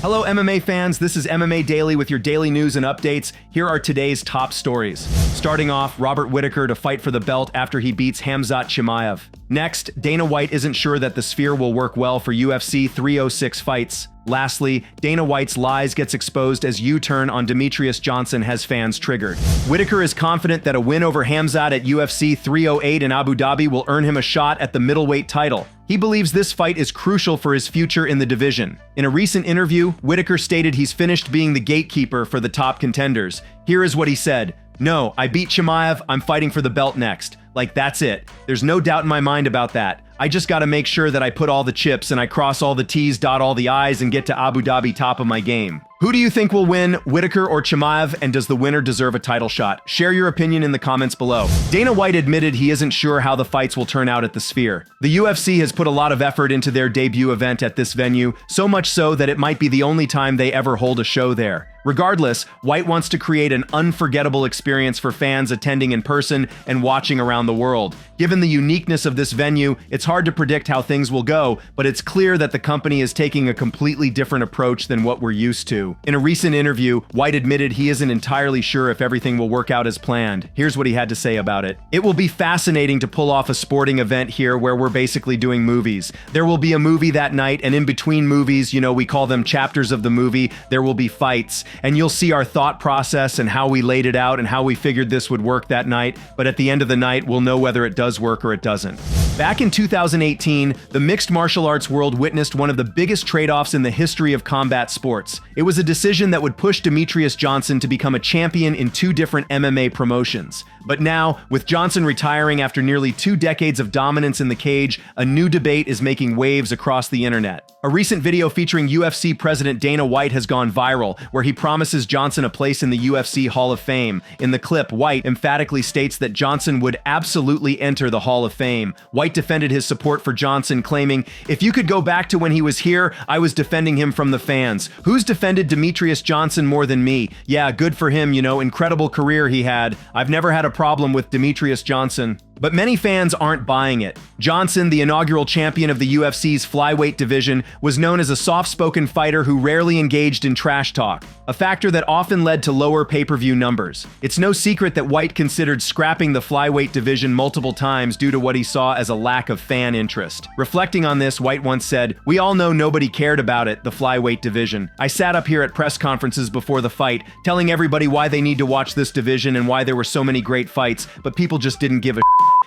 Hello MMA fans, this is MMA Daily with your daily news and updates. Here are today's top stories. Starting off, Robert Whittaker to fight for the belt after he beats Khamzat Chimaev. Next, Dana White isn't sure that the Sphere will work well for UFC 306 fights. Lastly, Dana White's lies gets exposed as U-turn on Demetrious Johnson has fans triggered. Whittaker is confident that a win over Hamzat at UFC 308 in Abu Dhabi will earn him a shot at the middleweight title. He believes this fight is crucial for his future in the division. In a recent interview, Whittaker stated he's finished being the gatekeeper for the top contenders. Here is what he said. "No, I beat Chimaev, I'm fighting for the belt next. Like, that's it. There's no doubt in my mind about that. I just gotta make sure that I put all the chips and I cross all the T's, dot all the I's, and get to Abu Dhabi top of my game." Who do you think will win, Whittaker or Chimaev, and does the winner deserve a title shot? Share your opinion in the comments below. Dana White admitted he isn't sure how the fights will turn out at the Sphere. The UFC has put a lot of effort into their debut event at this venue, so much so that it might be the only time they ever hold a show there. Regardless, White wants to create an unforgettable experience for fans attending in person and watching around the world. Given the uniqueness of this venue, it's hard to predict how things will go, but it's clear that the company is taking a completely different approach than what we're used to. In a recent interview, White admitted he isn't entirely sure if everything will work out as planned. Here's what he had to say about it. "It will be fascinating to pull off a sporting event here where we're basically doing movies. There will be a movie that night, and in between movies, we call them chapters of the movie, there will be fights. And you'll see our thought process and how we laid it out and how we figured this would work that night, but at the end of the night, we'll know whether it does work or it doesn't." Back in 2018, the mixed martial arts world witnessed one of the biggest trade-offs in the history of combat sports. It was a decision that would push Demetrious Johnson to become a champion in two different MMA promotions. But now, with Johnson retiring after nearly 2 decades of dominance in the cage, a new debate is making waves across the internet. A recent video featuring UFC President Dana White has gone viral, where he promises Johnson a place in the UFC Hall of Fame. In the clip, White emphatically states that Johnson would absolutely enter the Hall of Fame. White defended his support for Johnson, claiming, "If you could go back to when he was here, I was defending him from the fans. Who's defended Demetrious Johnson more than me? Yeah, good for him, incredible career he had. I've never had a problem with Demetrious Johnson." But many fans aren't buying it. Johnson, the inaugural champion of the UFC's flyweight division, was known as a soft-spoken fighter who rarely engaged in trash talk, a factor that often led to lower pay-per-view numbers. It's no secret that White considered scrapping the flyweight division multiple times due to what he saw as a lack of fan interest. Reflecting on this, White once said, "We all know nobody cared about it, the flyweight division. I sat up here at press conferences before the fight, telling everybody why they need to watch this division and why there were so many great fights, but people just didn't give a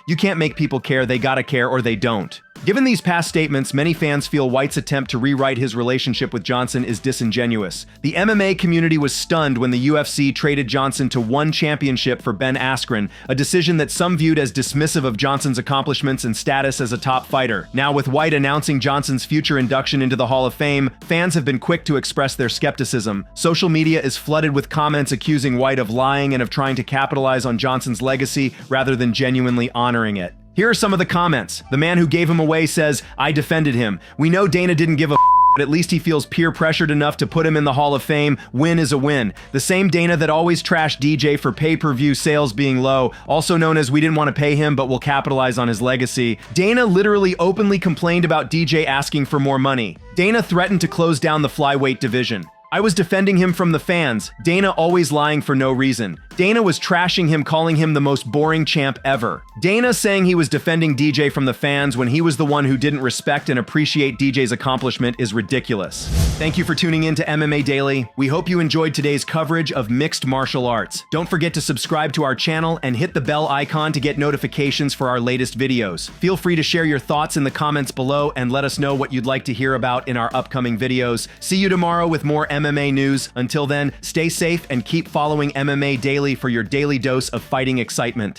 You can't make people care, they gotta care or they don't." Given these past statements, many fans feel White's attempt to rewrite his relationship with Johnson is disingenuous. The MMA community was stunned when the UFC traded Johnson to one championship for Ben Askren, a decision that some viewed as dismissive of Johnson's accomplishments and status as a top fighter. Now, with White announcing Johnson's future induction into the Hall of Fame, fans have been quick to express their skepticism. Social media is flooded with comments accusing White of lying and of trying to capitalize on Johnson's legacy rather than genuinely honoring it. Here are some of the comments. The man who gave him away says, "I defended him. We know Dana didn't give a but at least he feels peer pressured enough to put him in the Hall of Fame. Win is a win." The same Dana that always trashed DJ for pay-per-view sales being low, also known as "we didn't want to pay him, but we'll capitalize on his legacy." Dana literally openly complained about DJ asking for more money. Dana threatened to close down the flyweight division. "I was defending him from the fans." Dana always lying for no reason. Dana was trashing him, calling him the most boring champ ever. Dana saying he was defending DJ from the fans when he was the one who didn't respect and appreciate DJ's accomplishment is ridiculous. Thank you for tuning in to MMA Daily. We hope you enjoyed today's coverage of mixed martial arts. Don't forget to subscribe to our channel and hit the bell icon to get notifications for our latest videos. Feel free to share your thoughts in the comments below and let us know what you'd like to hear about in our upcoming videos. See you tomorrow with more MMA news. Until then, stay safe and keep following MMA Daily for your daily dose of fighting excitement.